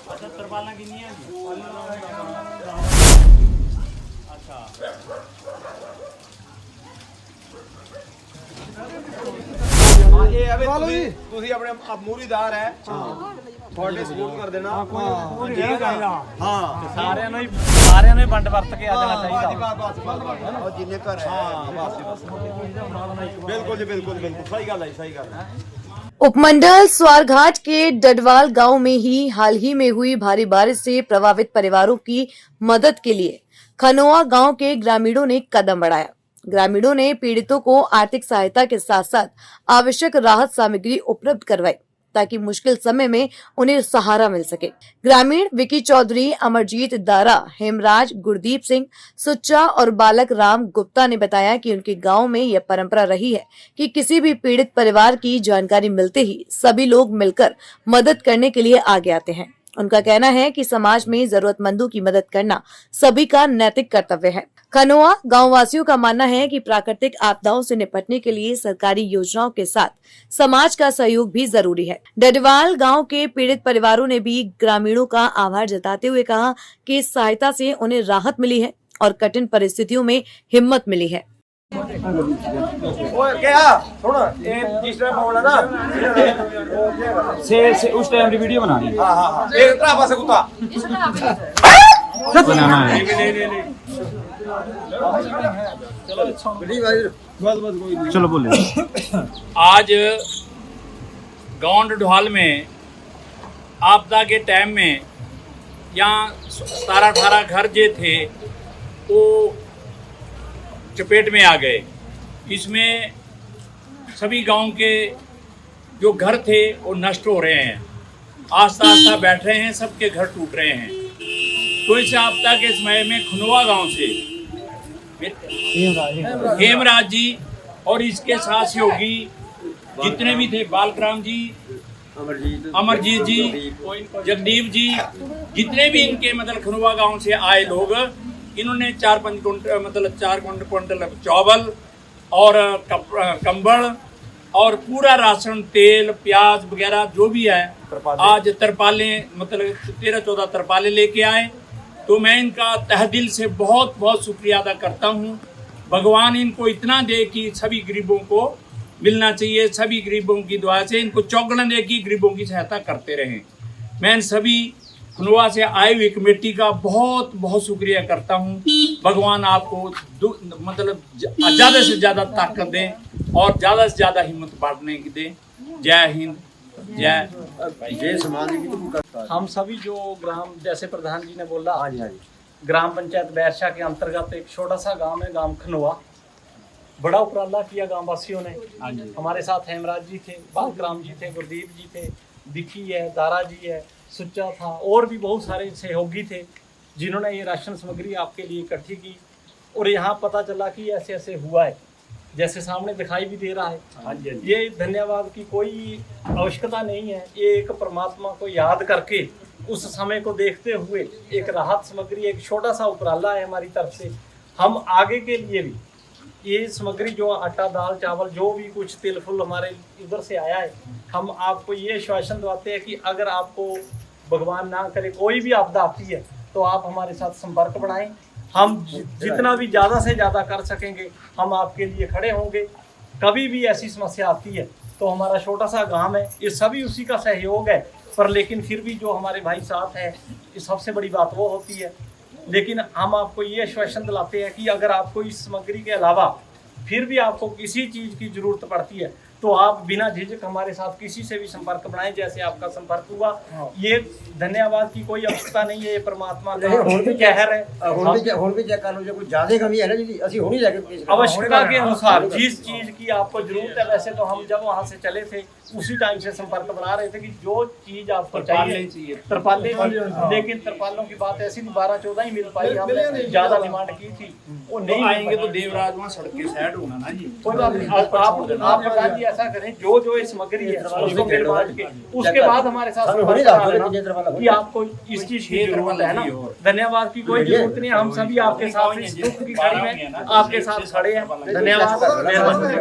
अच्छा तरपाला कितनी है? अच्छा ਤੁਸੀਂ ਆਪਣੇ ਮੂਰੀਦਾਰ ਹੈ ਤੁਹਾਡੇ ਸਪੋਰਟ ਕਰ ਦੇਣਾ ਹਾਂ ਸਾਰਿਆਂ ਨੂੰ ਹੀ ਵੰਡ ਵਰਤ ਕੇ ਆ ਜਾਣਾ ਚਾਹੀਦਾ। ਬਸ ਜਿੰਨੇ ਘਰ ਹਾਂ ਬਸ ਬਿਲਕੁਲ ਜੀ ਬਿਲकुल ਸਹੀ ਗੱਲ ਹੈ ਸਹੀ ਗੱਲ ਹੈ। उपमंडल स्वारघाट के डडवाल गांव में ही हाल ही में हुई भारी बारिश से प्रभावित परिवारों की मदद के लिए खनोआ गांव के ग्रामीणों ने कदम बढ़ाया। ग्रामीणों ने पीड़ितों को आर्थिक सहायता के साथ साथ आवश्यक राहत सामग्री उपलब्ध करवाई ताकि मुश्किल समय में उन्हें सहारा मिल सके। ग्रामीण विकी चौधरी, अमरजीत दारा, हेमराज, गुरदीप सिंह सुच्चा और बालक राम गुप्ता ने बताया कि उनके गांव में यह परंपरा रही है कि किसी भी पीड़ित परिवार की जानकारी मिलते ही सभी लोग मिलकर मदद करने के लिए आगे आते हैं। उनका कहना है कि समाज में जरूरतमंदों की मदद करना सभी का नैतिक कर्तव्य है। खनोआ गाँव वासियों का मानना है कि प्राकृतिक आपदाओं से निपटने के लिए सरकारी योजनाओं के साथ समाज का सहयोग भी जरूरी है। डडवाल गांव के पीड़ित परिवारों ने भी ग्रामीणों का आभार जताते हुए कहा कि इस सहायता से उन्हें राहत मिली है और कठिन परिस्थितियों में हिम्मत मिली है। क्या सुन जिस टाइम बोला ना से उस टाइम की वीडियो बनानी। हाँ हाँ हाँ एक तरह पासे कुत्ता बनाना है। चलो बोले। आज गांव डडवाल में आपदा के टाइम में यहाँ 17-18 घर जो थे वो चपेट में आ गए। इसमें सभी गांव के जो घर थे वो नष्ट हो रहे हैं, आस्ता आस्ता बैठ रहे हैं, सबके घर टूट रहे हैं। तो इस आपदा के समय में खनोआ गांव से हेमराज जी और इसके साथ सहयोगी जितने भी थे, बालकराम जी, अमरजीत जी, जगदीप जी, जितने भी इनके मतलब खनोआ गांव से आए लोग, इन्होंने 4-5 कुंटल मतलब 4 कुंटल चावल और कंबल और पूरा राशन, तेल, प्याज वगैरह जो भी है, आज तरपालें मतलब 13-14 तरपालें लेके आए। तो मैं इनका तहे दिल से बहुत बहुत शुक्रिया अदा करता हूँ। भगवान इनको इतना दे कि सभी गरीबों को मिलना चाहिए, सभी गरीबों की दुआ से इनको चौगुना दे कि गरीबों की सहायता करते रहें। मैं इन सभी खनोआ से आई हुई कमेटी का बहुत बहुत शुक्रिया करता हूँ। भगवान आपको मतलब ज़्यादा से ज़्यादा ताकत दें और ज़्यादा से ज़्यादा हिम्मत बांटने की दें। जय हिंद, जय समाज। हम सभी जो ग्राम, जैसे प्रधान जी ने बोला, ग्राम पंचायत बैरशा के अंतर्गत एक छोटा सा गांव है, गांव खनोआ। बड़ा उपराला किया गांव वासियों ने। हमारे साथ हेमराज जी थे, बालकराम जी थे, गुरदीप जी थे, विकी है, दारा जी है, सुच्चा था, और भी बहुत सारे सहयोगी थे जिन्होंने ये राशन सामग्री आपके लिए इकट्ठी की। और यहाँ पता चला कि ऐसे ऐसे हुआ है, जैसे सामने दिखाई भी दे रहा है। ये धन्यवाद की कोई आवश्यकता नहीं है। ये एक परमात्मा को याद करके उस समय को देखते हुए एक राहत सामग्री, एक छोटा सा उपराला है हमारी तरफ से। हम आगे के लिए भी ये सामग्री जो आटा, दाल, चावल, जो भी कुछ तिल फुल हमारे इधर से आया है, हम आपको ये आश्वासन दिलाते हैं कि अगर आपको भगवान ना करे कोई भी आपदा आती है तो आप हमारे साथ संपर्क बनाएं। हम जितना भी ज़्यादा से ज़्यादा कर सकेंगे हम आपके लिए खड़े होंगे। कभी भी ऐसी समस्या आती है तो हमारा छोटा सा गांव है, ये सभी उसी का सहयोग है, पर लेकिन फिर भी जो हमारे भाई साथ हैं, ये सबसे बड़ी बात वो होती है। लेकिन हम आपको ये आश्वासन दिलाते हैं कि अगर आपको इस सामग्री के अलावा फिर भी आपको किसी चीज़ की ज़रूरत पड़ती है तो आप बिना झिझक हमारे साथ किसी से भी संपर्क बनाएं, जैसे आपका संपर्क हुआ। ये धन्यवाद की कोई आवश्यकता नहीं है, ये परमात्मा का कहर है। आवश्यकता के अनुसार जिस चीज़ की आपको जरूरत है, वैसे तो हम जब वहाँ से चले थे उसी टाइम से संपर्क बना रहे थे कि जो चीज़ आपको चाहिए तरपालें, लेकिन तरपालों की बात ऐसी 12-14 ही मिल पाई। हमने ज़्यादा डिमांड की थी, वो नहीं आएंगे तो देवराज वहाँ सड़क के साइड होना ना जी। कोई बात नहीं, आप बता दिया ऐसा करें, जो जो ये सामग्री है उसको मिल बांट के उसके बाद हमारे साथ कि आपको इस चीज की जरूरत है ना। धन्यवाद की कोई जरूरत नहीं, हम सभी आपके साथ इस दुख की घड़ी में आपके साथ खड़े हैं। धन्यवाद।